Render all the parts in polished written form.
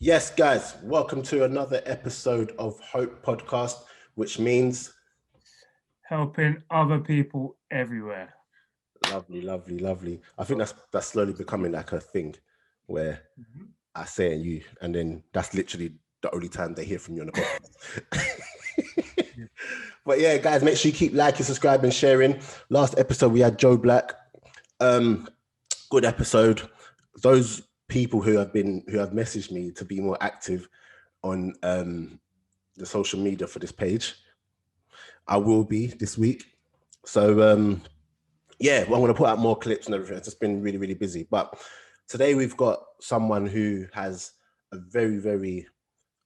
Yes, guys, welcome to another episode of Hope Podcast, which means helping other people everywhere. lovely. I think that's slowly becoming like a thing where I say and you, and then that's literally the only time they hear from you on the podcast. But yeah, guys, make sure you keep liking, subscribing, sharing. Last episode we had Joe Black. Good episode. Those people who have messaged me to be more active on the social media for this page, I will be this week. So I'm going to put out more clips and everything. It's just been really, really busy. But today we've got someone who has a very, very,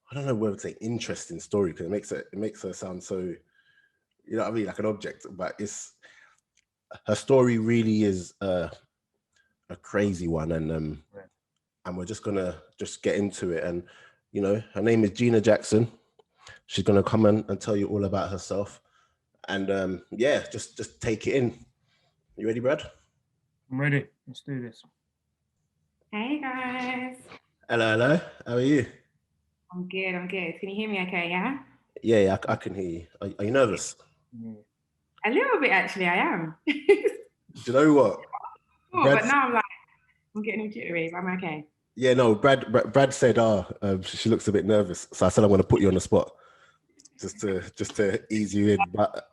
I don't know whether to say interesting story, because it makes her sound so, you know what I mean, like an object. But her story really is a crazy one, and we're just gonna get into it. And you know, her name is Gina Jackson. She's gonna come and tell you all about herself. And just take it in. You ready, Brad? I'm ready. Let's do this. Hey guys. Hello. How are you? I'm good. Can you hear me okay, yeah? Yeah, I can hear you. Are you nervous? Yeah. A little bit, actually, I am. Do you know what? But now I'm getting all jittery, but I'm okay. Yeah, no, Brad said, she looks a bit nervous. So I said, I'm going to put you on the spot just to ease you in. But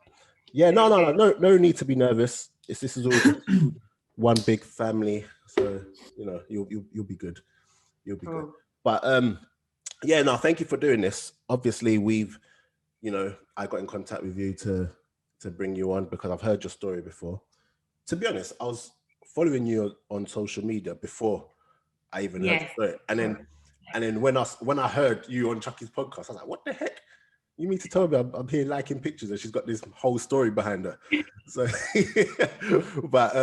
yeah, no need to be nervous. This is all one big family, so you know you'll be good. You'll be good. But thank you for doing this. Obviously, I got in contact with you to bring you on because I've heard your story before. To be honest, I was following you on social media before I even heard your story, and then when I heard you on Chucky's podcast, I was like, what the heck? You mean to tell me I'm here liking pictures and she's got this whole story behind her? So, but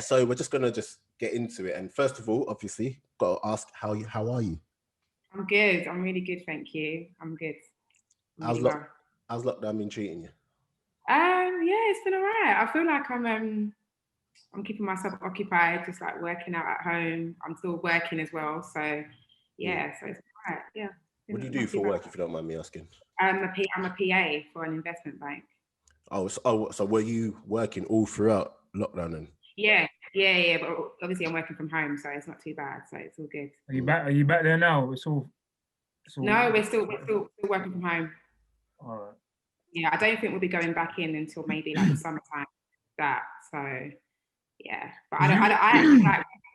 so we're just gonna get into it. And first of all, obviously, got to ask how are you? I'm good. I'm really good, thank you. I'm good. How's lockdown been treating you? It's been alright. I feel like I'm keeping myself occupied, just like working out at home. I'm still working as well, so so it's alright. Yeah. What do you do for work, if you don't mind me asking? I'm a PA for an investment bank. So were you working all throughout lockdown then? Yeah. But obviously I'm working from home, so it's not too bad. So it's all good. Are you back there now? It's all... No, we're still working from home. All right. Yeah, I don't think we'll be going back in until maybe like the summertime. But I actually like working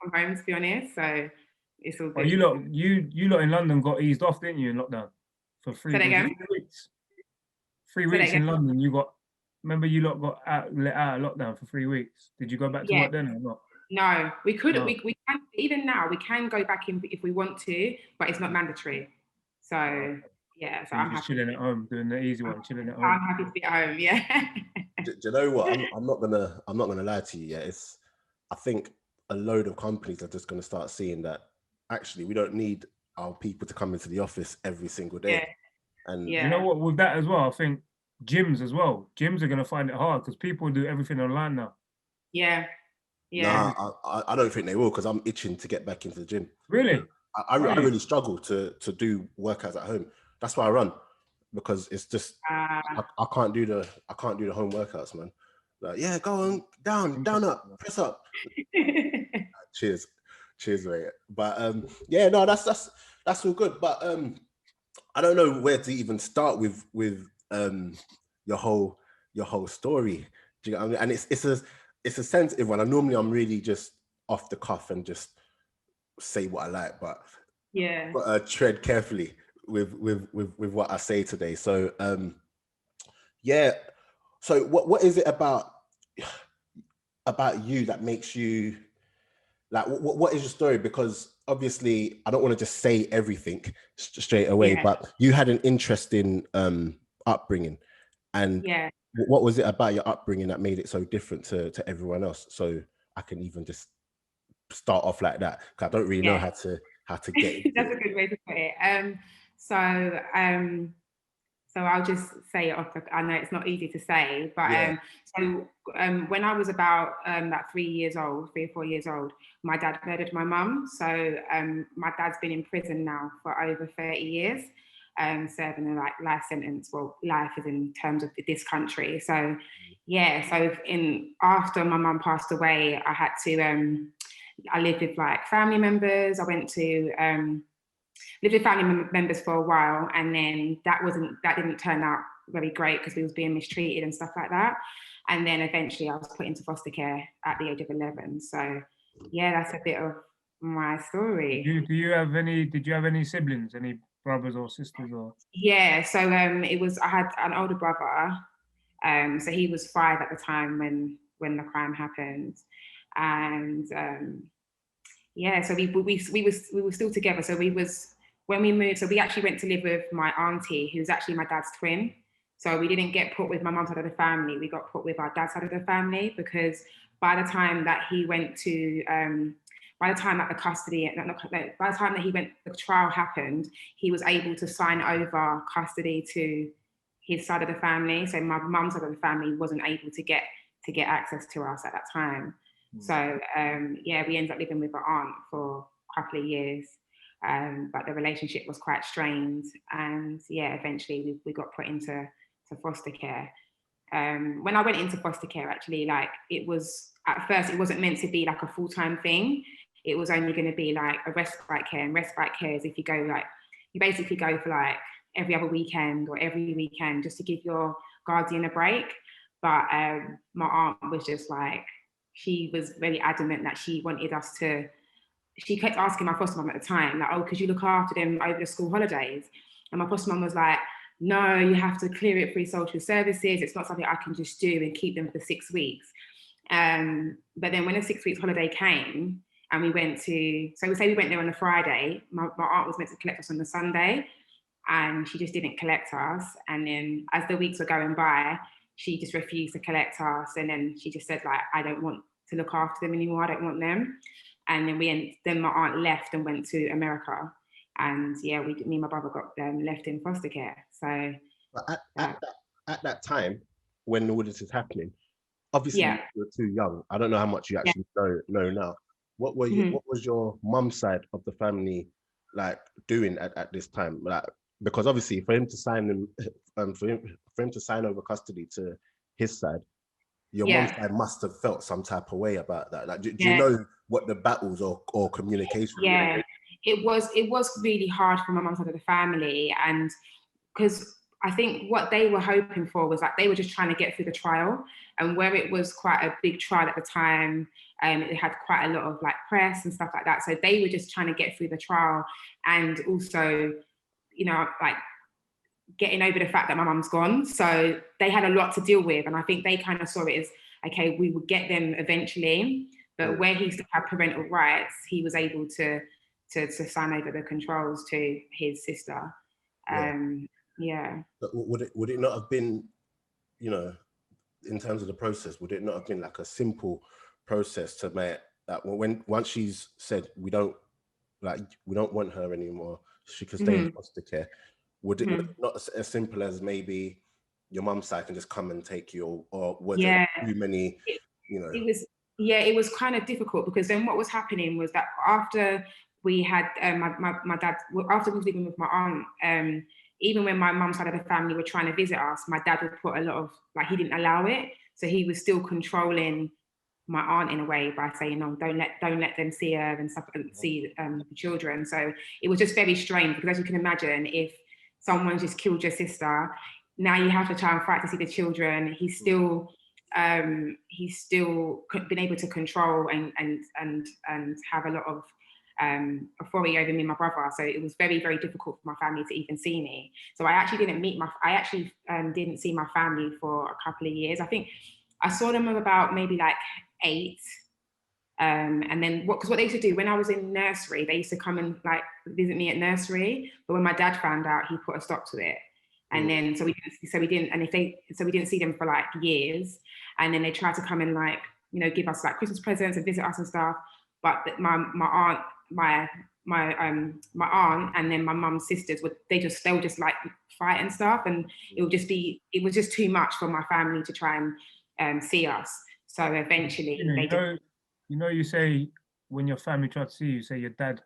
from home, to be honest. So it's all good. You lot in London got eased off, didn't you, in lockdown for 3 weeks? 3 weeks in London. Remember you lot got let out of lockdown for 3 weeks. Did you go back to work then or not? No, we couldn't. No. We can, even now we can go back in if we want to, but it's not mandatory. So so I'm just chilling at home, doing the easy one, chilling at home. I'm happy to be at home. Yeah. Do you know what? I'm not gonna lie to you. Yeah, I think a load of companies are just gonna start seeing that actually we don't need our people to come into the office every single day. Yeah. And you know what? With that as well, I think gyms as well. Gyms are gonna find it hard because people do everything online now. Yeah. Nah, I don't think they will, because I'm itching to get back into the gym. Really? I really struggle to do workouts at home. That's why I run, because it's just I can't do the home workouts, man. Like, yeah, go on, down up, press up. Cheers, mate. But that's all good. But I don't know where to even start with your whole story. Do you know what I mean? And it's a sensitive one. And normally I'm really just off the cuff and just say what I like, but got to tread carefully with what I say today. So so what is it about you that makes you like, what is your story? Because obviously I don't want to just say everything straight away, but you had an interesting upbringing, and what was it about your upbringing that made it so different to everyone else? So I can even just start off like that, because I don't really know how to get into That's a good way to put it. So I'll just say it off. I know it's not easy to say, but when I was about 3 years old, 3 or 4 years old, my dad murdered my mum. So my dad's been in prison now for over 30 years, serving a life sentence. Well, life is in terms of this country. So yeah, so after my mum passed away, I had to I lived with like family members. I went to lived with family members for a while, and then that didn't turn out very great because we was being mistreated and stuff like that. And then eventually I was put into foster care at the age of 11. So yeah, that's a bit of my story. Did you have any siblings, any brothers or sisters? Or yeah, so I had an older brother, so he was 5 at the time when the crime happened, and yeah, so we were still together. So when we moved, so we actually went to live with my auntie, who's actually my dad's twin. So we didn't get put with my mum's side of the family. We got put with our dad's side of the family, because by the time that he went to, by the time that the trial happened, he was able to sign over custody to his side of the family. So my mum's side of the family wasn't able to get access to us at that time. So yeah, we ended up living with our aunt for a couple of years. But the relationship was quite strained, and yeah, eventually we got put into foster care. When I went into foster care, actually, like at first it wasn't meant to be like a full-time thing. It was only going to be like a respite care, and respite care is if you go you basically go for like every other weekend or every weekend just to give your guardian a break. But my aunt was just like, she was very adamant that she wanted us to. She kept asking my foster mum at the time, like, oh, could you look after them over the school holidays? And my foster mum was like, no, you have to clear it through social services. It's not something I can just do and keep them for 6 weeks. But then when the 6 weeks holiday came and we went there on a Friday, my aunt was meant to collect us on the Sunday, and she just didn't collect us. And then as the weeks were going by, she just refused to collect us. And then she just said, like, I don't want to look after them anymore. I don't want them. And then my aunt left and went to America, and yeah, me and my brother got left in foster care. So at that time, when all this is happening, obviously you were too young. I don't know how much you actually know now. What was your mum's side of the family like doing at this time? Like, because obviously for him to sign over custody to his side, your mum's side must have felt some type of way about that. Like, do you know what the battles or communication? Yeah, it was really hard for my mum's side of the family, and because I think what they were hoping for was like they were just trying to get through the trial, and where it was quite a big trial at the time, it had quite a lot of like press and stuff like that. So they were just trying to get through the trial, and also, you know, like getting over the fact that my mum's gone. So they had a lot to deal with, and I think they kind of saw it as, okay, we would get them eventually, but where he still had parental rights, he was able to sign over the controls to his sister. But would it not have been, you know, in terms of the process, would it not have been like a simple process to make that once she's said we don't want her anymore, she can stay in foster care? Would it not as simple as maybe your mum's side can just come and take you, or was there too many, you know? It was kind of difficult, because then what was happening was that after we had my dad, after we was living with my aunt, even when my mum's side of the family were trying to visit us, my dad would put a lot of, like, he didn't allow it. So he was still controlling my aunt in a way by saying, no, don't let them see her and stuff, and see the children. So it was just very strange, because as you can imagine, if someone just killed your sister, now you have to try and fight to see the children. He's still been able to control and have a lot of authority over me and my brother. So it was very, very difficult for my family to even see me. So I actually didn't see my family for a couple of years. I think I saw them about maybe like 8. And then because what they used to do when I was in nursery, they used to come and like visit me at nursery. But when my dad found out, he put a stop to it. And then so we didn't see them for like years. And then they tried to come and like, you know, give us like Christmas presents and visit us and stuff. But my my aunt and then my mum's sisters they would just like fight and stuff, and it was just too much for my family to try and see us. So eventually you say when your family tried to see you, say your dad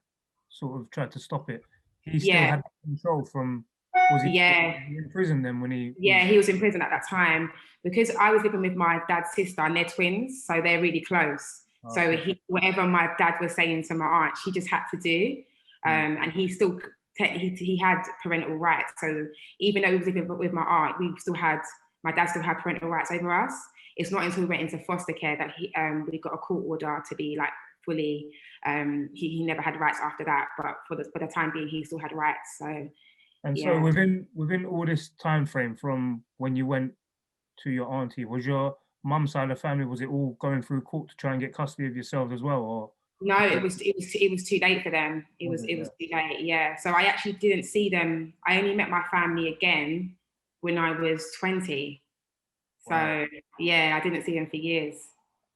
sort of tried to stop it. He still had control from. Was he in prison then when he? Yeah, he was in prison at that time because I was living with my dad's sister and they're twins, so they're really close. So whatever my dad was saying to my aunt, she just had to do. And he still he had parental rights. So even though he was living with my aunt, my dad still had parental rights over us. It's not until we went into foster care that we got a court order to be like fully. He never had rights after that, but for the time being, he still had rights. So. And so within all this time frame from when you went to your auntie, was your mum's side of the family, was it all going through court to try and get custody of yourselves as well, or? No, it was too late for them. It was too late. Yeah. So I actually didn't see them. I only met my family again when I was 20. So yeah, I didn't see them for years.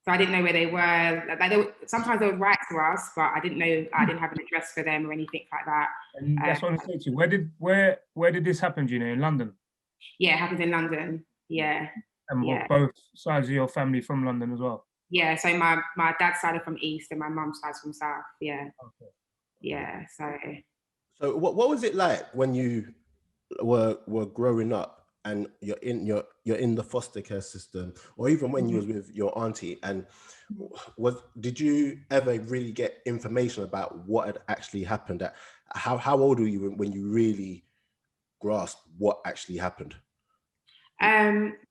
So I didn't know where they were. Sometimes they would write to us, but I didn't know. I didn't have an address for them or anything like that. And that's what I say to you. Where did this happen, Gina? In London? Yeah, it happened in London. Yeah. And both sides of your family from London as well? Yeah. So my dad's side are from East and my mum's side's from South. Yeah. Okay. Yeah. So what was it like when you were growing up and you're in the foster care system, or even when you was with your auntie, and did you ever really get information about what had actually happened? How old were you when you really grasped what actually happened?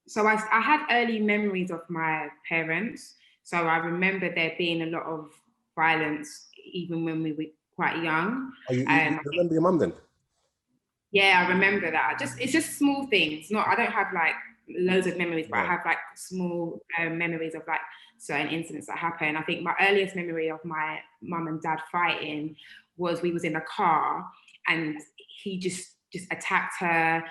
So I had early memories of my parents. So I remember there being a lot of violence even when we were quite young. You remember your mum then? Yeah, I remember that. It's just small things. I don't have like loads of memories, but I have like small memories of like certain incidents that happened. I think my earliest memory of my mum and dad fighting was we was in a car and he just attacked her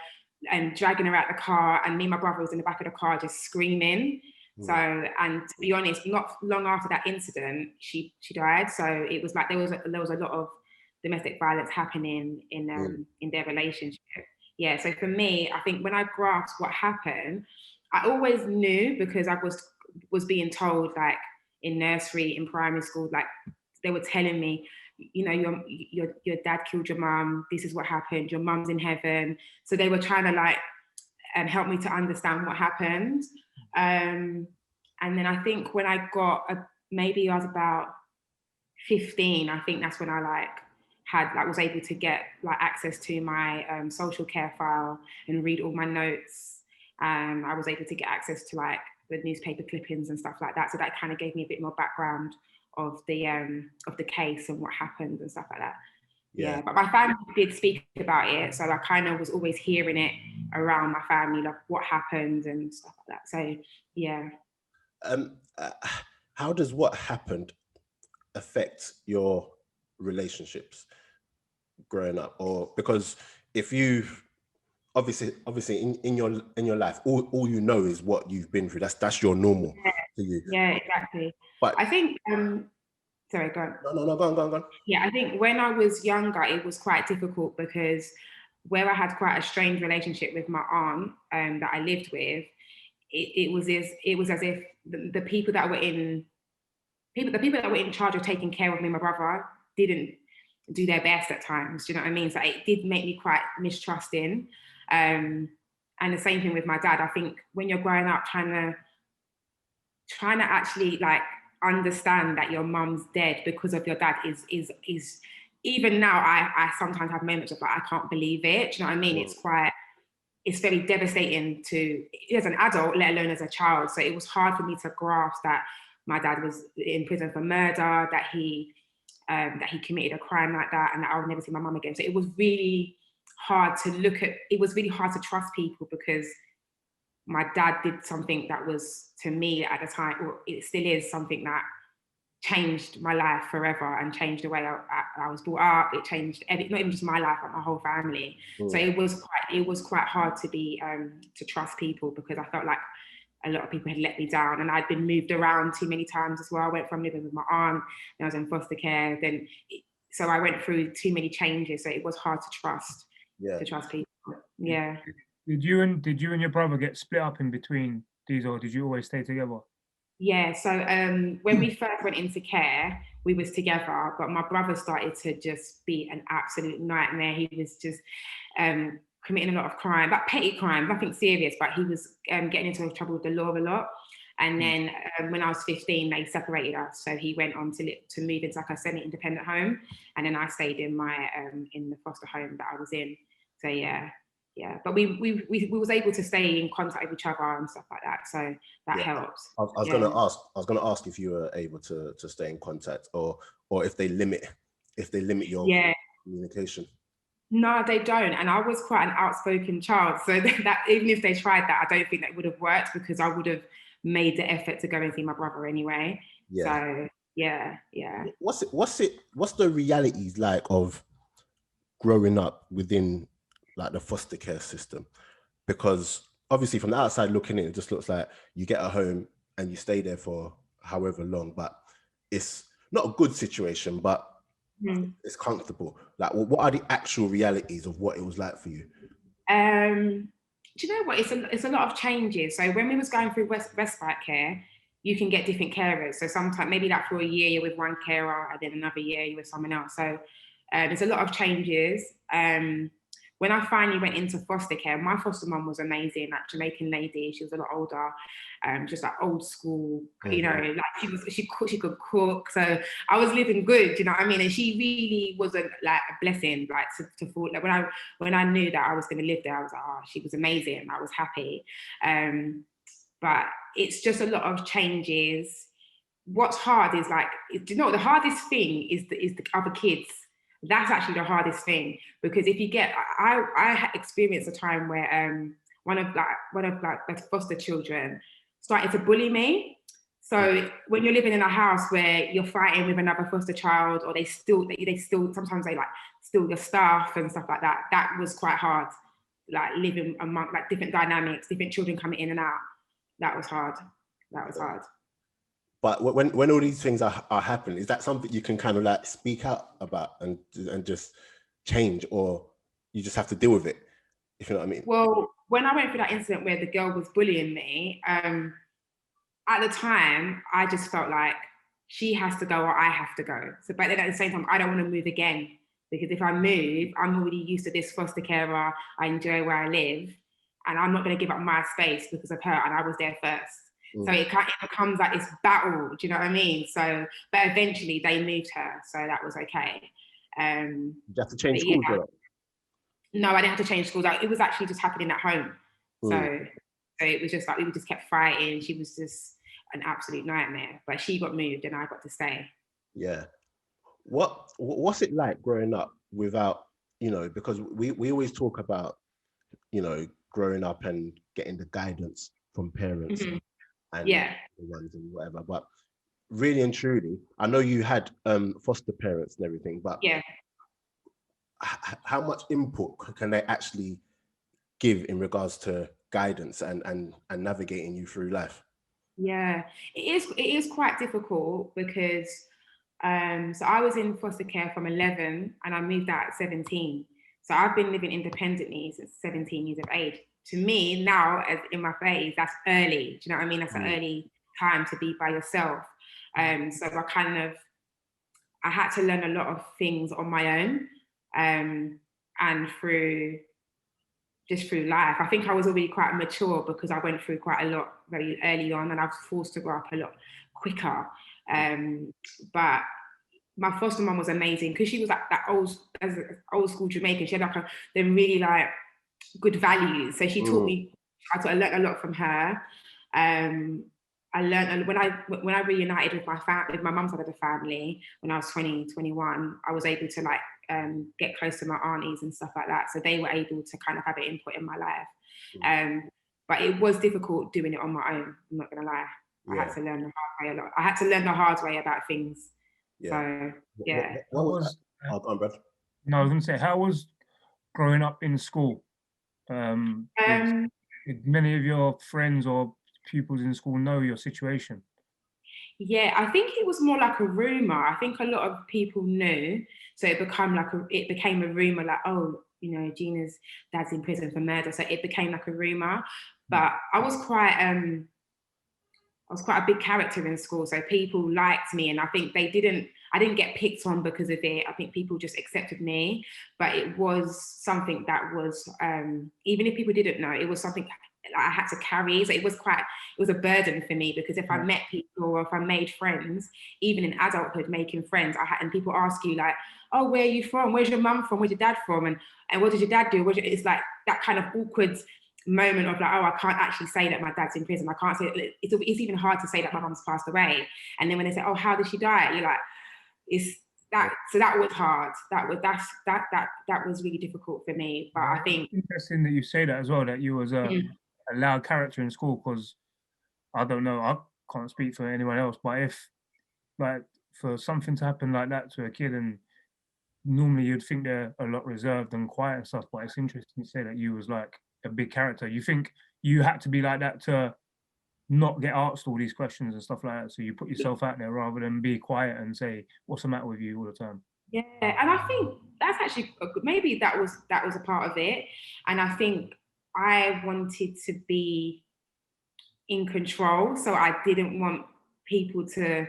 and dragging her out the car, and me and my brother was in the back of the car just screaming. So, and to be honest, not long after that incident, she died. So it was like there was a lot of domestic violence happening in their relationship. Yeah. So for me, I think when I grasped what happened, I always knew because I was being told, like in nursery, in primary school, like they were telling me, you know, your dad killed your mum. This is what happened. Your mum's in heaven. So they were trying to like help me to understand what happened. And then I think when I got maybe I was about 15, I think that's when I was able to get like access to my social care file and read all my notes. I was able to get access to like the newspaper clippings and stuff like that. So that kind of gave me a bit more background of the case and what happened and stuff like that. Yeah, but my family did speak about it, so I kind of was always hearing it around my family, like what happened and stuff like that. So yeah. How does what happened affect your relationships growing up? Or because if you obviously in your life, all you know is what you've been through. That's your normal to you. Yeah, exactly. But I think sorry, go on. No, go on. Yeah, I think when I was younger, it was quite difficult because where I had quite a strained relationship with my aunt that I lived with, it was as if the people that were in charge of taking care of me and my brother didn't do their best at times. Do you know what I mean? So it did make me quite mistrusting. And the same thing with my dad. I think when you're growing up, trying to actually like understand that your mum's dead because of your dad is even now I sometimes have moments of like I can't believe it. Do you know what I mean? It's very devastating as an adult, let alone as a child. So it was hard for me to grasp that my dad was in prison for murder, that he committed a crime like that, and that I would never see my mum again. So it was really hard to it was really hard to trust people because my dad did something that was, to me at the time, or it still is something that changed my life forever and changed the way I was brought up. It changed not even just my life, but my whole family. So it was quite hard to be to trust people because I felt like a lot of people had let me down, and I'd been moved around too many times as well. I went from living with my aunt, then I was in foster care, then so I went through too many changes, so it was hard to trust. Yeah. To trust people. Yeah. Did you and your brother get split up in between these, or did you always stay together? Yeah. So when we first went into care, we was together, but my brother started to just be an absolute nightmare. He was just committing a lot of crime, like petty crime, nothing serious, but he was getting into trouble with the law a lot. And then when I was 15, they separated us. So he went on to move into like a semi-independent home, and then I stayed in my in the foster home that I was in. So yeah. But we was able to stay in contact with each other and stuff like that. So that helps. I was gonna ask if you were able to stay in contact, or if they limit your communication. No, they don't. And I was quite an outspoken child. So that even if they tried that, I don't think that would have worked, because I would have made the effort to go and see my brother anyway. So yeah. What's the realities like of growing up within like the foster care system? Because obviously from the outside looking in, it just looks like you get a home and you stay there for however long, but it's not a good situation, but it's comfortable. Like, what are the actual realities of what it was like for you? Do you know what? It's a lot of changes. So when we was going through respite care, you can get different carers. So sometimes maybe like for a year you're with one carer, and then another year you're with someone else. So there's a lot of changes. When I finally went into foster care, my foster mum was amazing, like Jamaican lady. She was a lot older, just like old school, you know, like she could cook. So I was living good, you know what I mean? And she really wasn't like a blessing, like to fall. Like when I knew that I was going to live there, I was like, oh, she was amazing. I was happy. But it's just a lot of changes. What's hard is like, you know, the hardest thing is the other kids. That's actually the hardest thing, because if you get, I experienced a time where one of the foster children started to bully me. So when you're living in a house where you're fighting with another foster child, or they still sometimes they like steal your stuff and stuff like that. That was quite hard, like living among like different dynamics, different children coming in and out. That was hard. But when all these things are happening, is that something you can kind of like speak out about and just change, or you just have to deal with it, if you know what I mean? Well, when I went through that incident where the girl was bullying me, at the time, I just felt like she has to go or I have to go. So, but then at the same time, I don't want to move again, because if I move, I'm already used to this foster carer. I enjoy where I live, and I'm not going to give up my space because of her, and I was there first. So it becomes like this battle, do you know what I mean? So, but eventually they moved her, so that was okay. You have to change schools, though? No, I didn't have to change schools. It was actually just happening at home. So it was just like, we just kept fighting. She was just an absolute nightmare, but she got moved and I got to stay. Yeah. What's it like growing up without, you know, because we always talk about, you know, growing up and getting the guidance from parents. And the ones and whatever, but really and truly, I know you had foster parents and everything, but how much input can they actually give in regards to guidance and navigating you through life? Yeah, it is quite difficult, because so I was in foster care from 11 and I moved out at 17. So I've been living independently since 17 years of age. To me now, as in my 30s, that's early. Do you know what I mean? That's an early time to be by yourself. So I had to learn a lot of things on my own, and through life. I think I was already quite mature because I went through quite a lot very early on, and I was forced to grow up a lot quicker. But my foster mum was amazing, because she was like that old school Jamaican. She had like them really like good values. So she taught me. I learned a lot from her. I learned when I reunited with my mum's side of the family when I was 20, 21. I was able to like get close to my aunties and stuff like that. So they were able to kind of have an input in my life. But it was difficult doing it on my own. I'm not gonna lie. I had to learn the hard way a lot. I had to learn the hard way about things. So yeah. What was that? Oh, Brad. No, I was gonna say, how was growing up in school? Did many of your friends or pupils in school know your situation? Yeah, I think it was more like a rumor. I think a lot of people knew, so it became a rumor, like, oh, you know, Gina's dad's in prison for murder. So it became like a rumor. But I was quite a big character in school, so people liked me, and I think I didn't get picked on because of it. I think people just accepted me, but it was something that was, even if people didn't know, it was something I had to carry. So it was a burden for me, because if I met people or if I made friends, even in adulthood, making friends, and people ask you like, oh, where are you from? Where's your mum from? Where's your dad from? And what did your dad do? It's like that kind of awkward moment of like, oh, I can't actually say that my dad's in prison. I can't say it's even hard to say that my mum's passed away. And then when they say, oh, how did she die? You're like, it's that. So that was hard. That was really difficult for me. But I think it's interesting that you say that as well, that you was a loud character in school, because I don't know, I can't speak for anyone else, but if like for something to happen like that to a kid, and normally you'd think they're a lot reserved and quiet and stuff, but it's interesting to say that you was like a big character. You think you had to be like that to not get asked all these questions and stuff like that, so you put yourself out there rather than be quiet and say what's the matter with you all the time? Yeah, and I think that's actually maybe that was a part of it. And I think I wanted to be in control, so I didn't want people to.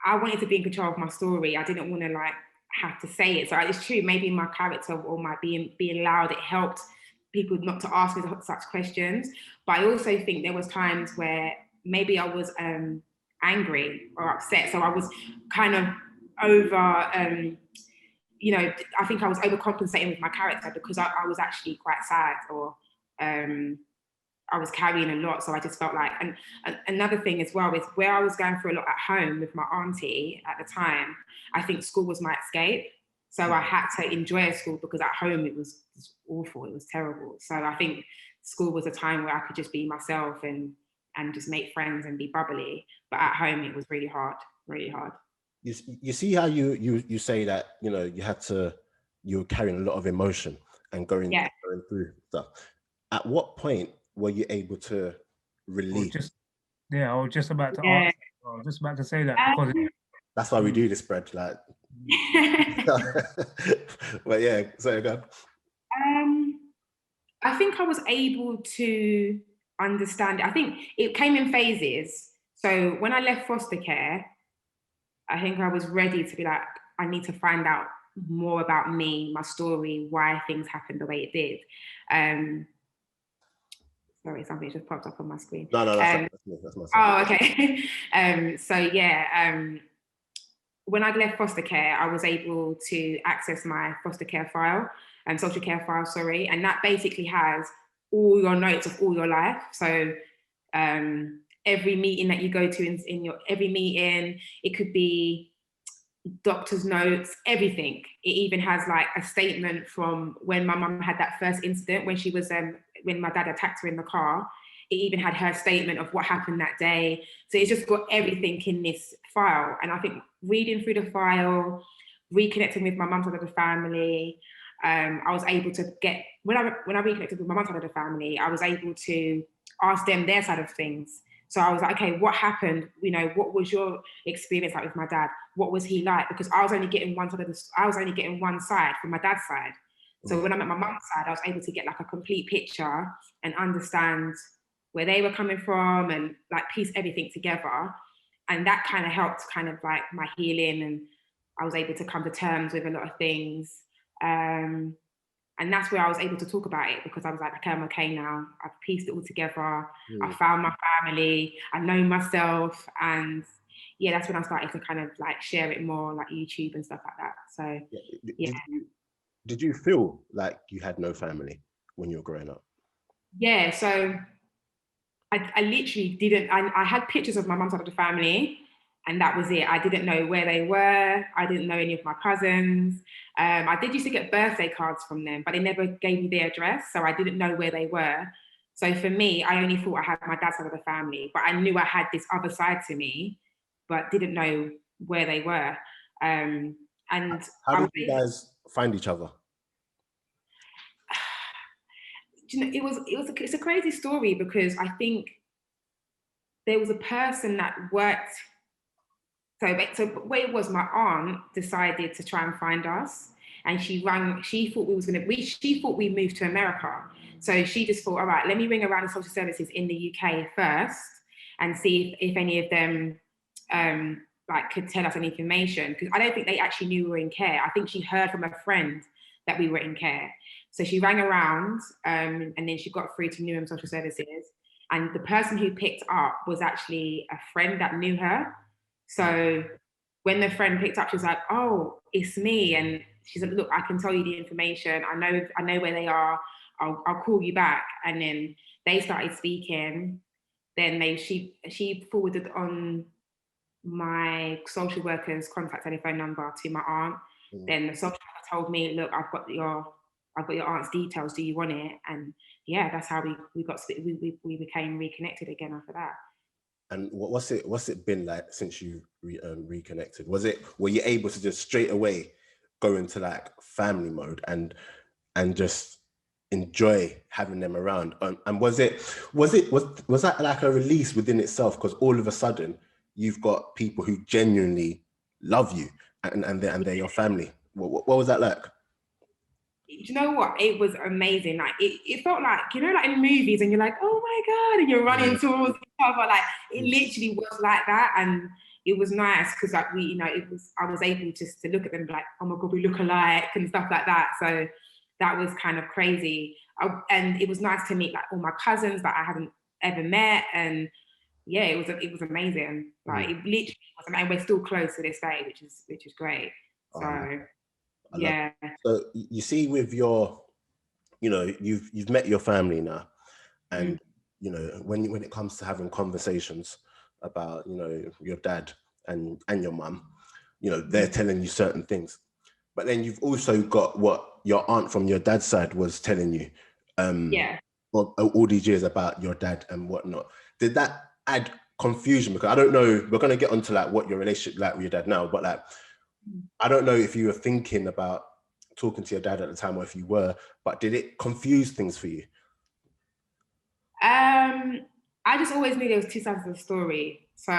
I wanted to be in control of my story. I didn't want to like have to say it. So it's true, maybe my character or my being loud, it helped people not to ask me such questions. But I also think there was times where maybe I was angry or upset. So I was kind of over, you know, I think I was overcompensating with my character, because I was actually quite sad, or I was carrying a lot. So I just felt like, and another thing as well is where I was going through a lot at home with my auntie at the time, I think school was my escape. So I had to enjoy school, because at home it was awful, it was terrible. So I think school was a time where I could just be myself and just make friends and be bubbly. But at home it was really hard, really hard. You see how you say that, you know, you were carrying a lot of emotion and going through stuff. At what point were you able to release? I was just about to ask. I was just about to say that, because that's why we do this spread, like. But yeah, so go. I think I was able to understand it. I think it came in phases. So when I left foster care, I think I was ready to be like, I need to find out more about me, my story, why things happened the way it did. Sorry, something just popped up on my screen. No, that's my oh, okay. So yeah, when I left foster care, I was able to access my foster care file, social care file, sorry, and that basically has all your notes of all your life. So every meeting that you go to every meeting, it could be doctor's notes, everything. It even has like a statement from when my mum had that first incident, when she was when my dad attacked her in the car. It even had her statement of what happened that day. So it's just got everything in this file. And I think reading through the file, reconnecting with my mum's side of the family, I was able to get, when I reconnected with my mum's side of the family, I was able to ask them their side of things. So I was like, okay, what happened? You know, what was your experience like with my dad? What was he like? Because I was only getting one side from my dad's side. So when I met my mum's side, I was able to get like a complete picture and understand where they were coming from and like piece everything together. And that kind of helped kind of like my healing, and I was able to come to terms with a lot of things. And that's where I was able to talk about it, because I was like, okay, I'm okay now. I've pieced it all together. I found my family. I know myself. And yeah, that's when I started to kind of like share it more, like YouTube and stuff like that. So yeah. Did you feel like you had no family when you were growing up? Yeah, so I literally didn't. I had pictures of my mum's side of the family, and that was it. I didn't know where they were. I didn't know any of my cousins. I did used to get birthday cards from them, but they never gave me their address, so I didn't know where they were. So for me, I only thought I had my dad's side of the family, but I knew I had this other side to me, but didn't know where they were. And how did you guys find each other? You know, it's a crazy story, because I think there was a person that worked So what it was, my aunt decided to try and find us, and she thought she thought we moved to America. So she just thought, all right, let me ring around the social services in the UK first and see if any of them like could tell us any information, because I don't think they actually knew we were in care. I think she heard from a friend that we were in care. So she rang around and then she got through to Newham Social Services, and the person who picked up was actually a friend that knew her. So when the friend picked up, she was like, oh, it's me. And she said, look, I can tell you the information. I know where they are. I'll call you back. And then they started speaking. Then she forwarded on my social worker's contact telephone number to my aunt. Then the social worker told me, look, I've got your aunt's details. Do you want it? And yeah, that's how we became reconnected again after that. And what's it been like since you reconnected? Were you able to just straight away go into like family mode and just enjoy having them around? And was that like a release within itself? Because all of a sudden you've got people who genuinely love you and they're your family. What was that like? You know what? It was amazing. Like it felt like, you know, like in movies, and you're like, oh my God, and you're running towards each other. Like it literally was like that. And it was nice because like I was able just to look at them like, oh my God, we look alike and stuff like that. So that was kind of crazy. And it was nice to meet like all my cousins that I hadn't ever met. And yeah, it was amazing. Like it literally was, and we're still close to this day, which is great. So yeah. So you see, with your, you know, you've met your family now, and you know, when it comes to having conversations about, you know, your dad and your mum, you know, they're telling you certain things, but then you've also got what your aunt from your dad's side was telling you, all these years about your dad and whatnot. Did that add confusion? Because I don't know, we're gonna get onto like what your relationship like with your dad now, but like, I don't know if you were thinking about talking to your dad at the time or if you were, but did it confuse things for you? I just always knew there was two sides of the story. So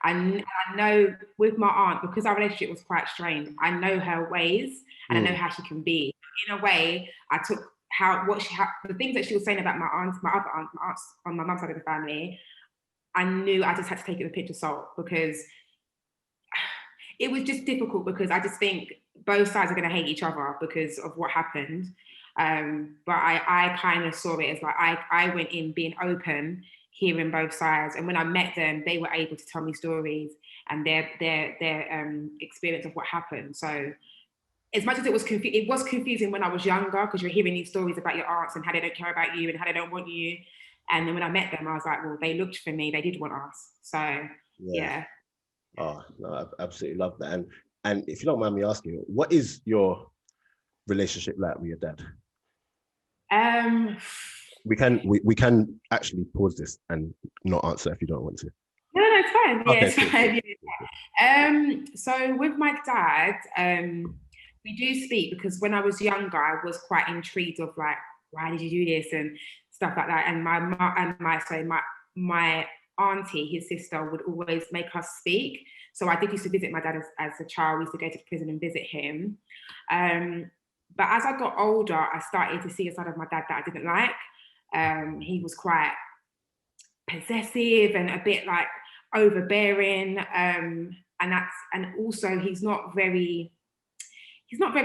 I know with my aunt, because our relationship was quite strained, I know her ways and I know how she can be. In a way, I took the things that she was saying about my aunts on my mum's side of the family, I knew I just had to take it with a pinch of salt, because it was just difficult, because I just think both sides are going to hate each other because of what happened. But I kind of saw it as like, I went in being open, hearing both sides. And when I met them, they were able to tell me stories and their experience of what happened. So as much as it was confusing when I was younger, because you're hearing these stories about your aunts and how they don't care about you and how they don't want you. And then when I met them, I was like, well, they looked for me. They did want us. So yeah. Oh, no, I absolutely love that. And if you don't mind me asking, what is your relationship like with your dad? We can actually pause this and not answer if you don't want to. No, it's fine. Yeah, Okay, it's fine. Yeah. So with my dad, we do speak, because when I was younger, I was quite intrigued of like, why did you do this and stuff like that. And my auntie, his sister, would always make us speak. So I did used to visit my dad as a child. We used to go to prison and visit him. But as I got older, I started to see a side of my dad that I didn't like. He was quite possessive and a bit like overbearing. And also he's not very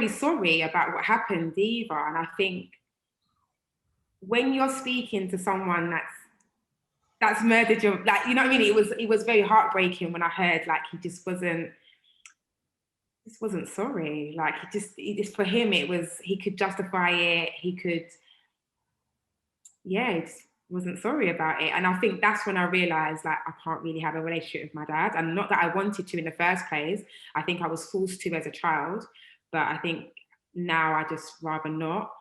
sorry about what happened either. And I think when you're speaking to someone that's murdered your, like, you know what I mean? It was very heartbreaking when I heard like he just wasn't sorry. Like he just for him, he could justify it. He just wasn't sorry about it. And I think that's when I realized like I can't really have a relationship with my dad. And not that I wanted to in the first place. I think I was forced to as a child, but I think now I just rather not.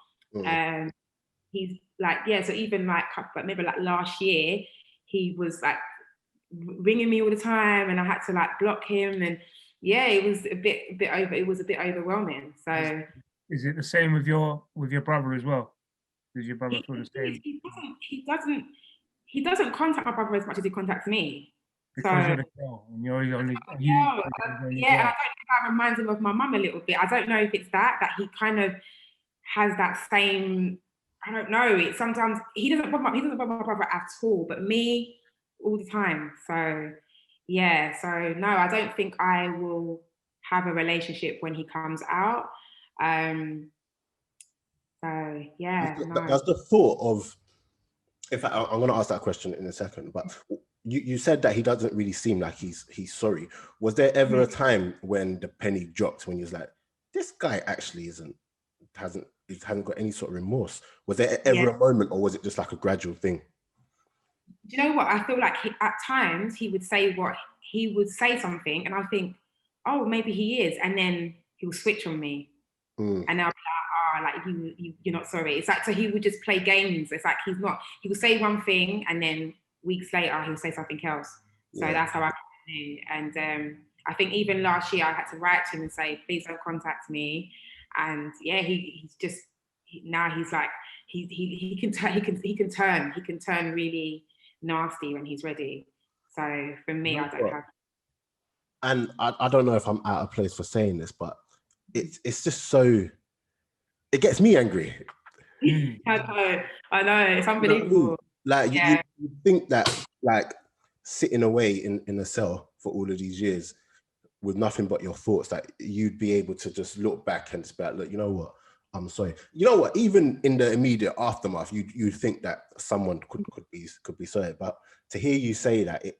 He's like, so even like maybe like last year, he was like ringing me all the time and I had to like block him, and it was a bit overwhelming. So is it the same with your brother as well? Does your brother feel the same? He doesn't contact my brother as much as he contacts me. Because you're the girl, and you're only you. Yeah, I don't know if that reminds him of my mum a little bit. I don't know if it's that he kind of has that same. I don't know. It sometimes he doesn't bother my brother at all, but me all the time. So yeah. So no, I don't think I will have a relationship when he comes out. So yeah. Does the thought of, in fact, I'm going to ask that question in a second, but you said that he doesn't really seem like he's sorry. Was there ever a time when the penny dropped, when you was like, this guy actually hasn't got any sort of remorse? Was there ever a moment, or was it just like a gradual thing? Do you know what? I feel like at times he would say something, and I think, oh, maybe he is, and then he'll switch on me, and I'll be like, you're not sorry. It's like, so he would just play games. It's like he will say one thing, and then weeks later he'll say something else. So that's how I knew. And I think even last year I had to write to him and say, please don't contact me. And yeah, now he's like, he can turn really nasty when he's ready. So for me, I don't have. And I don't know if I'm out of place for saying this, but it's just so, it gets me angry. I know, it's unbelievable. Like you think that, like, sitting away in a cell for all of these years with nothing but your thoughts, that you'd be able to just look back and just be like, look, you know what, I'm sorry. You know what, even in the immediate aftermath, you'd think that someone could be sorry. But to hear you say that, it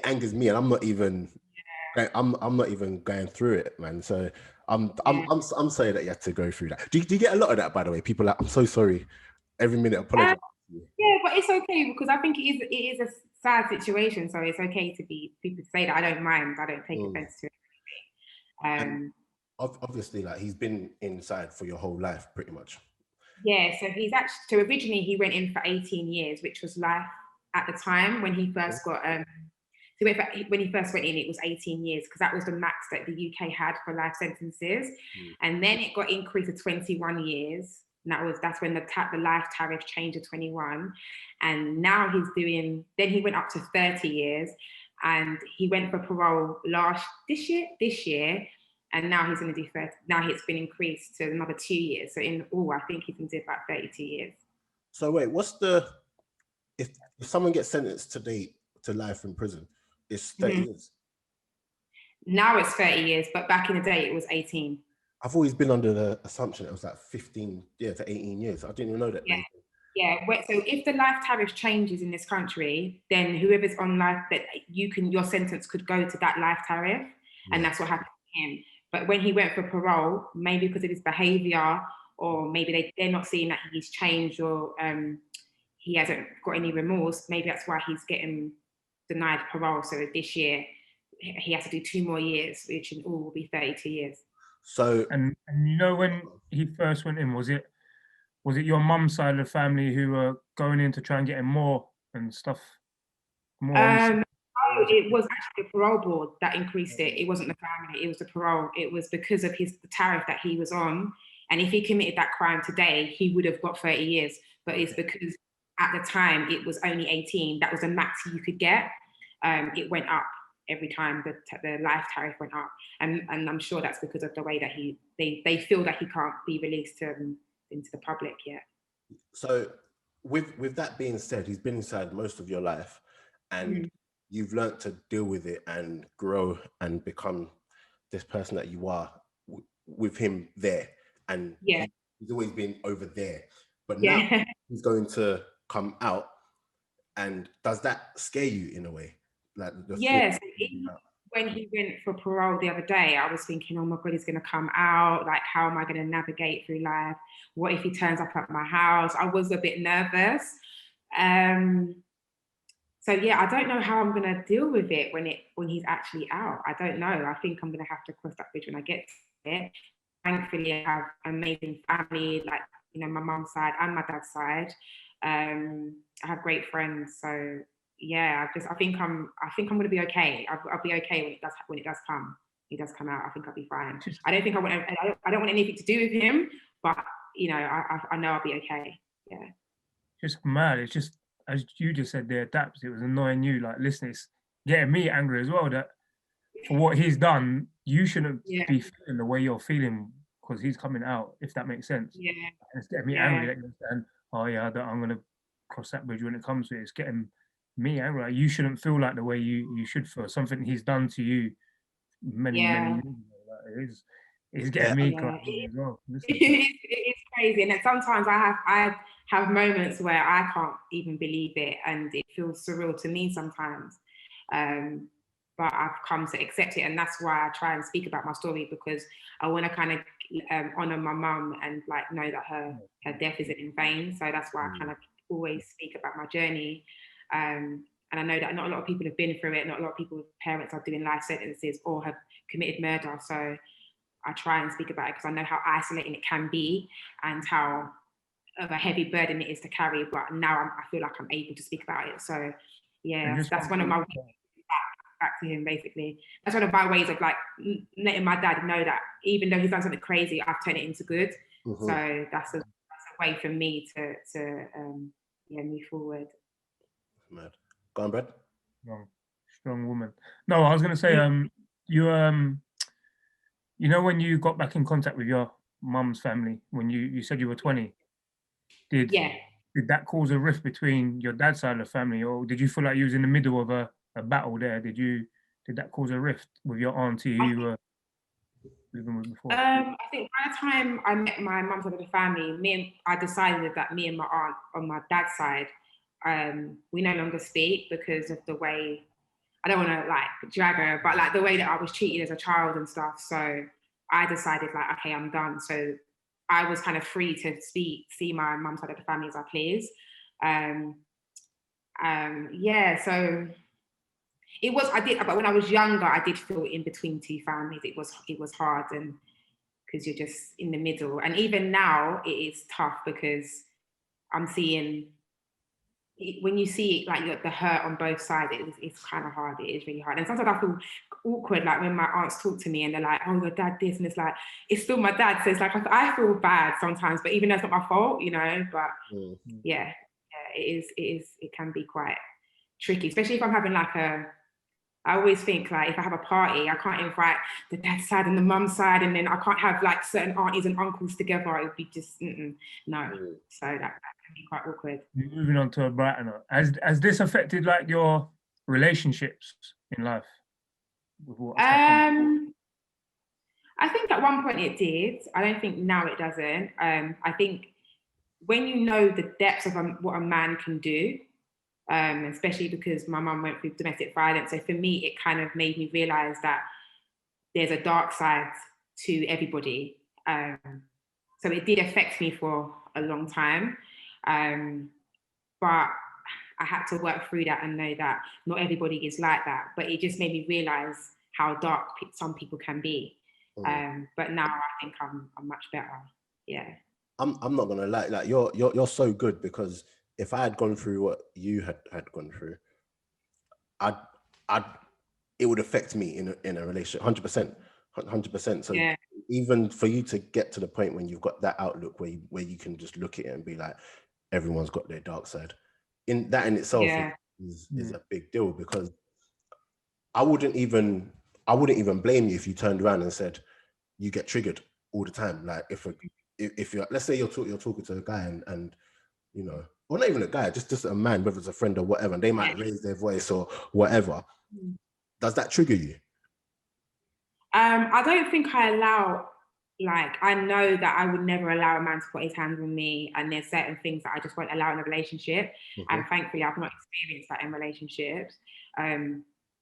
angers me, and I'm not even going through it, man. So I'm sorry that you had to go through that. Do you get a lot of that, by the way? People like, I'm so sorry, every minute apologize. Yeah, but it's okay, because I think it is a sad situation, so it's okay to people say that. I don't mind. I don't take offense to it. Obviously, like, he's been inside for your whole life, pretty much. Yeah, so originally he went in for 18 years, which was life at the time when he first got when he first went in, it was 18 years, because that was the max that the UK had for life sentences. And then it got increased to 21 years. And that's when the life tariff changed to 21. And now then he went up to 30 years, and he went for parole this year. And now he's going to do 30. Now it's been increased to another 2 years. So in all, I think he's going to do about 32 years. So wait, if someone gets sentenced today to life in prison, it's 30 years? Now it's 30 years, but back in the day it was 18. I've always been under the assumption it was like 15 to 18 years. I didn't even know that. Yeah. So if the life tariff changes in this country, then whoever's on life, that your sentence could go to that life tariff, and that's what happened to him. But when he went for parole, maybe because of his behaviour, or maybe they're not seeing that he's changed, or he hasn't got any remorse, maybe that's why he's getting denied parole. So this year he has to do 2 more years, which in all will be 32 years. So and you know, when he first went in, was it your mum's side of the family who were going in to try and get him more and stuff? It was actually the parole board that increased it. It wasn't the family, it was the parole. It was because of the tariff that he was on. And if he committed that crime today, he would have got 30 years. But it's because at the time it was only 18. That was the max you could get. It went up every time the life tariff went up. And I'm sure that's because of the way that they feel that he can't be released into the public yet. So with that being said, he's been inside most of your life, and you've learned to deal with it and grow and become this person that you are with him there. And he's always been over there. But now he's going to come out. And does that scare you in a way? Like when he went for parole the other day, I was thinking, oh my God, he's going to come out. Like, how am I going to navigate through life? What if he turns up at my house? I was a bit nervous. So yeah, I don't know how I'm going to deal with it when he's actually out. I don't know. I think I'm going to have to cross that bridge when I get to it. Thankfully, I have amazing family, like, you know, my mum's side and my dad's side. I have great friends. So yeah, I think I'm going to be okay. I'll be okay when it does come. He does come out. I think I'll be fine. I don't want anything to do with him, but you know, I know I'll be okay. Yeah. Just mad. It's just, as you just said there, Daps, it was annoying you. Like, listen, getting me angry as well, that for what he's done, you shouldn't be feeling the way you're feeling because he's coming out, if that makes sense. Yeah. And it's getting me angry that you're saying, oh yeah, I'm going to cross that bridge when it comes to it. It's getting me angry. Like, you shouldn't feel like the way you should feel. Something he's done to you many years ago. Like, it's getting me crying as well. It's crazy, and then sometimes I have moments where I can't even believe it, and it feels surreal to me sometimes. But I've come to accept it, and that's why I try and speak about my story, because I want to kind of honor my mum and like know that her death isn't in vain. So that's why I kind of always speak about my journey. And I know that not a lot of people have been through it. Not a lot of people's parents are doing life sentences or have committed murder. So I try and speak about it because I know how isolating it can be and how of a heavy burden it is to carry. But now I feel like I'm able to speak about it. So yeah, that's one of my ways back to him, basically. That's one of my ways of like letting my dad know that even though he's done something crazy, I've turned it into good. So that's a way for me to move forward. Mad. Go on, Brad. Strong woman. No, I was gonna say, you know, when you got back in contact with your mum's family, when you said you were 20, did that cause a rift between your dad's side of the family, or did you feel like you was in the middle of a battle there? Did that cause a rift with your auntie who you were living with before? I think by the time I met my mum's side of the family, I decided that me and my aunt on my dad's side, we no longer speak because of the way, I don't want to like drag her, but like the way that I was treated as a child and stuff. So I decided like, okay, I'm done. So I was kind of free to see my mum's side of the family as I please. So it was, but when I was younger, I did feel in between two families. It was hard, and because you're just in the middle. And even now it is tough because I'm seeing, when you see like the hurt on both sides, it's kind of hard. It is really hard. And sometimes I feel awkward, like when my aunts talk to me and they're like, oh, your dad this, and it's like, it's still my dad. So it's like, I feel bad sometimes, but even though it's not my fault, you know, but it can be quite tricky, especially if I'm having like I always think like if I have a party, I can't invite the dad side and the mum side, and then I can't have like certain aunties and uncles together. It would be just no. So that can be quite awkward. Moving on to a brighter note, has this affected like your relationships in life? I think at one point it did. I don't think now it doesn't. I think when you know the depths of what a man can do, especially because my mum went through domestic violence. So for me, it kind of made me realize that there's a dark side to everybody. So it did affect me for a long time. But I had to work through that and know that not everybody is like that. But it just made me realize how dark some people can be. But now I think I'm much better. Yeah. I'm not gonna lie, like you're so good, because if I had gone through what you had gone through, it would affect me in a relationship, 100%. So even for you to get to the point when you've got that outlook where you can just look at it and be like, everyone's got their dark side, in itself is a big deal, because I wouldn't even blame you if you turned around and said you get triggered all the time. Like if you're, let's say you're talking to a guy and you know, or not even a guy, just a man, whether it's a friend or whatever, and they might raise their voice or whatever. Does that trigger you? I don't think I allow, like, I know that I would never allow a man to put his hands on me, and there's certain things that I just won't allow in a relationship. And thankfully I've not experienced that in relationships.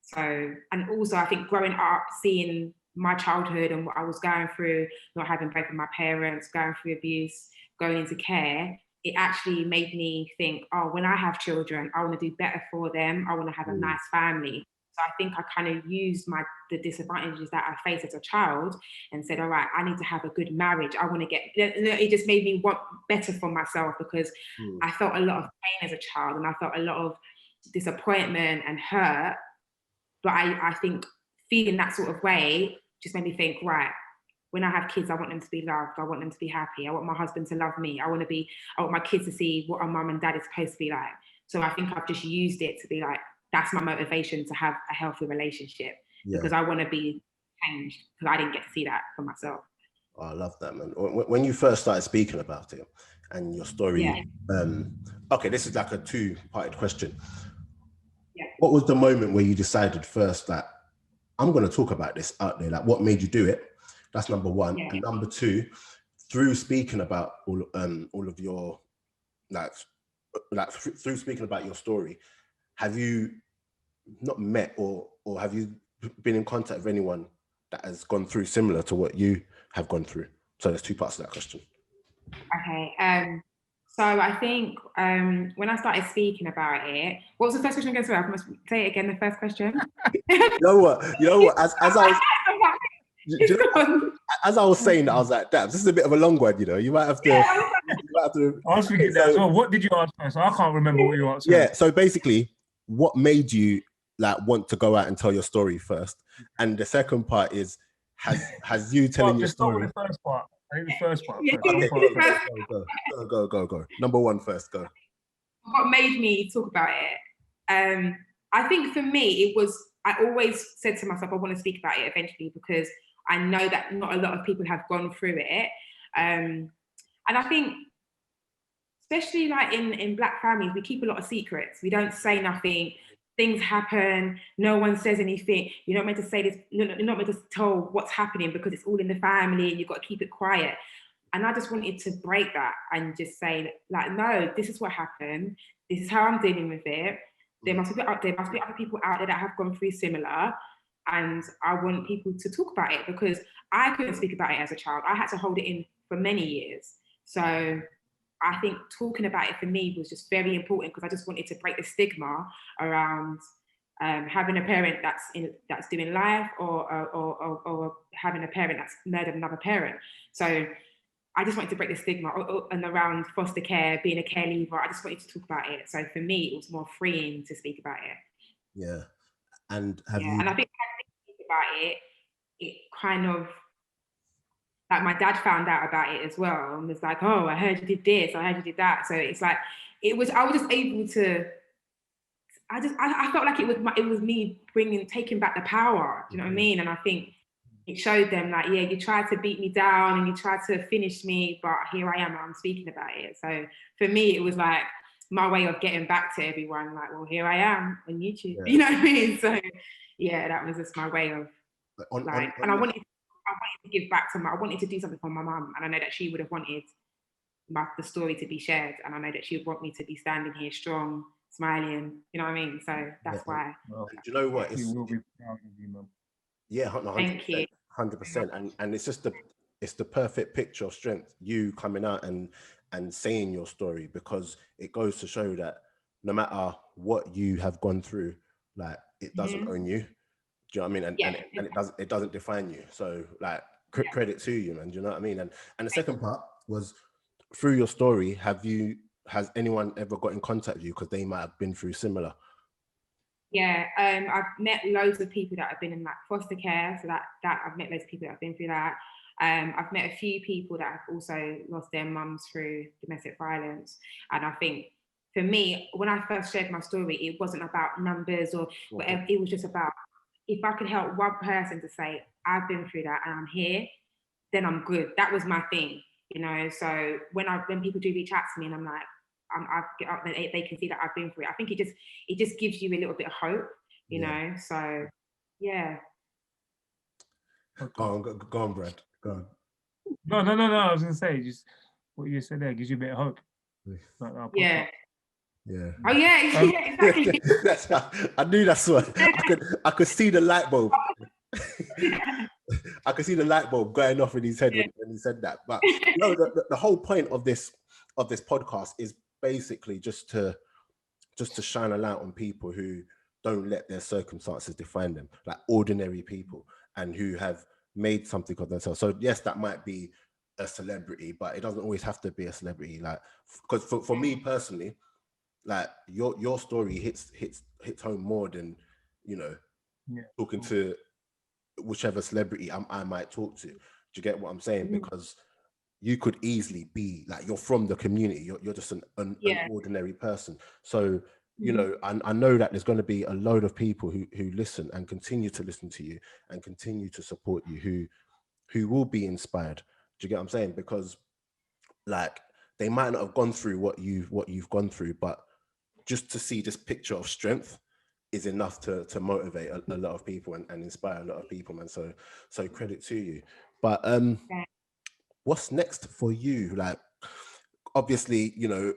So, and also I think growing up, seeing my childhood and what I was going through, not having both of my parents, going through abuse, going into care, it actually made me think, oh, when I have children, I want to do better for them. I want to have a nice family. So I think I kind of used the disadvantages that I faced as a child and said, all right, I need to have a good marriage. I want to get, it just made me want better for myself, because I felt a lot of pain as a child and I felt a lot of disappointment and hurt. But I think feeling that sort of way just made me think, right, when I have kids, I want them to be loved. I want them to be happy. I want my husband to love me. I want my kids to see what a mum and dad is supposed to be like. So I think I've just used it to be like, that's my motivation to have a healthy relationship, because I want to be changed, because I didn't get to see that for myself. Oh, I love that, man. When you first started speaking about it and your story, okay, this is like a two-parted question. What was the moment where you decided first that I'm going to talk about this out there? Like, what made you do it? That's number one. And number two, through speaking about all of your, through speaking about your story, have you not met or have you been in contact with anyone that has gone through similar to what you have gone through? So there's two parts to that question. Okay. So I think when I started speaking about it, what was the first question again? Sorry, I must say it again. The first question. You know what? As I was saying that, I was like, "Daps, this is a bit of a long one. You know, you might have to." I was thinking that as well. What did you ask first? I can't remember what you asked. Yeah. So basically, what made you like want to go out and tell your story first? And the second part is, has you telling your story? Start with the first part. I think the first part. Go. Number one first, go. What made me talk about it? I think for me, I always said to myself, I want to speak about it eventually, because I know that not a lot of people have gone through it. And I think, especially like in Black families, we keep a lot of secrets. We don't say nothing. Things happen, no one says anything. You're not meant to say this, you're not meant to tell what's happening, because it's all in the family and you've got to keep it quiet. And I just wanted to break that and just say, like, no, this is what happened. This is how I'm dealing with it. There must be other people out there that have gone through similar. And I want people to talk about it, because I couldn't speak about it as a child. I had to hold it in for many years. So I think talking about it for me was just very important, because I just wanted to break the stigma around having a parent that's doing life, or having a parent that's murdered another parent. So I just wanted to break the stigma and around foster care, being a care leaver. I just wanted to talk about it. So for me, it was more freeing to speak about it. Yeah. And have you? And I think when I speak about it, it kind of, like, my dad found out about it as well and was like, "Oh, I heard you did this, I heard you did that." So it's like, I was just able to, I felt like it was me taking back the power. Do you know what I mean? And I think it showed them, like, yeah, you tried to beat me down and you tried to finish me, but here I am, I'm speaking about it. So for me, it was like my way of getting back to everyone, like, well, here I am on YouTube. Yeah. You know what I mean? So yeah, that was just my way of and I wanted to give back to I wanted to do something for my mum, and I know that she would have wanted the story to be shared, and I know that she would want me to be standing here strong, smiling, you know what I mean? So that's why. Well, do you know what? You will be proud of you, Mum. Yeah, 100%, thank you. 100%. And it's just the perfect picture of strength, you coming out and saying your story, because it goes to show that no matter what you have gone through, like, it doesn't own you. Do you know what I mean? And it doesn't define you. So, like, credit to you, man. Do you know what I mean? And the second part was, through your story, has anyone ever got in contact with you because they might have been through similar? Yeah, I've met loads of people that have been in, like, foster care. So that I've met loads of people that have been through that. I've met a few people that have also lost their mums through domestic violence. And I think for me, when I first shared my story, it wasn't about numbers or whatever. It was just about, if I could help one person to say, I've been through that and I'm here, then I'm good. That was my thing, you know? So when people do reach out to me and I'm like, they can see that I've been through it, I think it just gives you a little bit of hope, you know? So, yeah. Go on, Brad. Go on. No. I was going to say, just what you said there gives you a bit of hope. Yeah. Yeah. Oh yeah, exactly. I knew that's what I could see the light bulb. I could see the light bulb going off in his head when he said that. But no, the whole point of this podcast is basically just to shine a light on people who don't let their circumstances define them, like ordinary people, and who have made something of themselves. So yes, that might be a celebrity, but it doesn't always have to be a celebrity. Like, because for me personally, like, your story hits home more than, you know, talking to whichever celebrity I might talk to. Do you get what I'm saying? Because you could easily be like, you're from the community, you're just an ordinary person. So you know, I know that there's going to be a load of people who listen and continue to listen to you and continue to support you, who will be inspired. Do you get what I'm saying? Because like they might not have gone through what you've gone through, but just to see this picture of strength is enough to motivate a lot of people and inspire a lot of people, man. So credit to you. But what's next for you? Like, obviously, you know,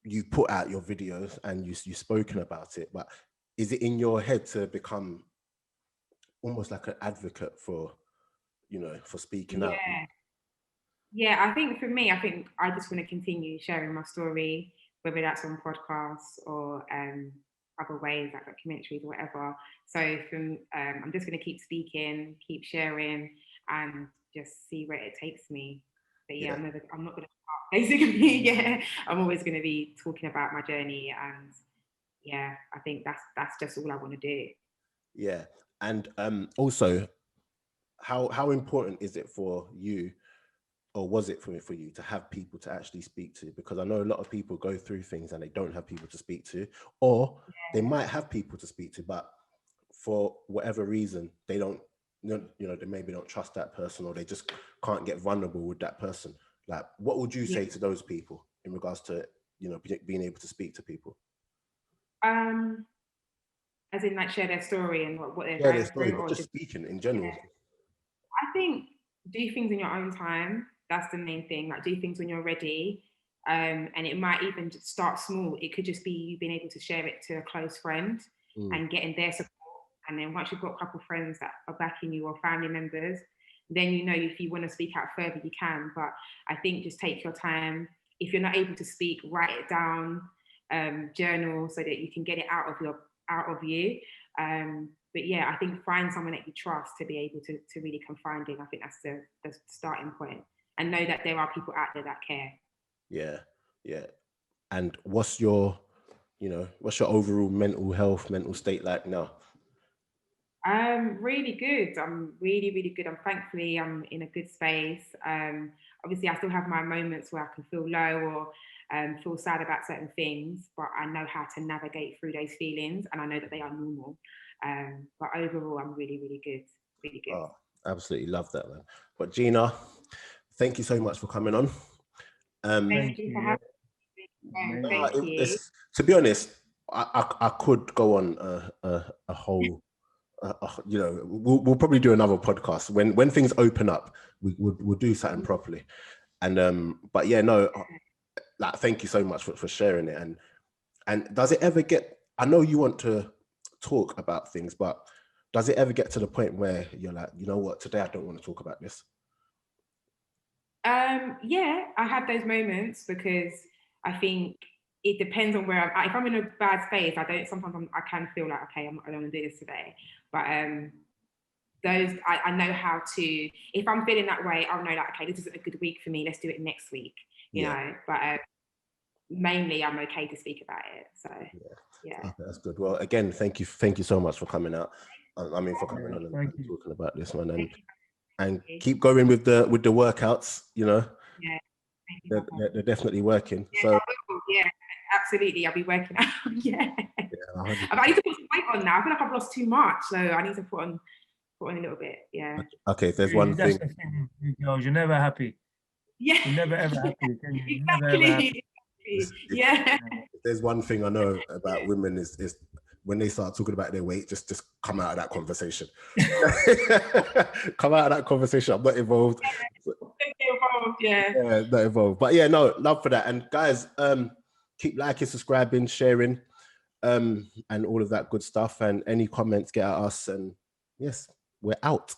you put out your videos and you've spoken about it, but is it in your head to become almost like an advocate for, you know, for speaking out? Yeah, I think for me, I think I just want to continue sharing my story, whether that's on podcasts or other ways, like documentaries or whatever. So I'm just going to keep speaking, keep sharing, and just see where it takes me. But yeah, I'm not going to stop, basically. Yeah, I'm always going to be talking about my journey, and yeah, I think that's just all I want to do. Yeah, and also, how important is it for you, or was it for you to have people to actually speak to? Because I know a lot of people go through things and they don't have people to speak to, or they might have people to speak to, but for whatever reason, they don't, you know, they maybe don't trust that person, or they just can't get vulnerable with that person. Like, what would you say to those people in regards to, you know, being able to speak to people? As in, like, share their story and what they're going their story, through, or just speaking in general. I think do things in your own time. That's the main thing. Like, do things when you're ready. And it might even just start small. It could just be you being able to share it to a close friend and getting their support. And then once you've got a couple of friends that are backing you, or family members, then you know if you want to speak out further, you can. But I think just take your time. If you're not able to speak, write it down, journal, so that you can get it out of you. But yeah, I think find someone that you trust to be able to really confide in. I think that's the starting point. And know that there are people out there that care. Yeah. And what's your overall mental state like now? Really good. I'm really, really good. Thankfully I'm in a good space. Obviously I still have my moments where I can feel low or feel sad about certain things, but I know how to navigate through those feelings, and I know that they are normal. But overall, I'm really, really good. Really good. Oh, absolutely love that, man. But Gina, thank you so much for coming on. Thank you for having me. Thank you. To be honest, I could go on a whole. You know, we'll probably do another podcast when things open up. We'll do something properly. And but yeah, no, like, thank you so much for sharing it. And does it ever get? I know you want to talk about things, but does it ever get to the point where you're like, you know what, today I don't want to talk about this? Yeah, I have those moments, because I think it depends on where if I'm in a bad space, sometimes I can feel like, okay, I don't want to do this today. But those, I know how to, if I'm feeling that way, I'll know that, okay, this isn't a good week for me, let's do it next week, you know. But mainly I'm okay to speak about it. So yeah. Okay, that's good. Well, again, thank you so much for coming out. I mean, for coming on and talking about this one, and keep going with the workouts, you know. Yeah, they're definitely working. So yeah, absolutely, I'll be working out. Yeah, I need to put some weight on now. I feel like I've lost too much, so I need to put on a little bit. Yeah. Okay, if there's one thing, girls, you're never happy. Yeah, you're never ever happy. Exactly. Never, ever happy. Yeah. If there's one thing I know about women is when they start talking about their weight, just come out of that conversation. Come out of that conversation. I'm not involved. Yeah. Not involved. But yeah, no, love for that. And guys, keep liking, subscribing, sharing, and all of that good stuff. And any comments, get at us. And yes, we're out.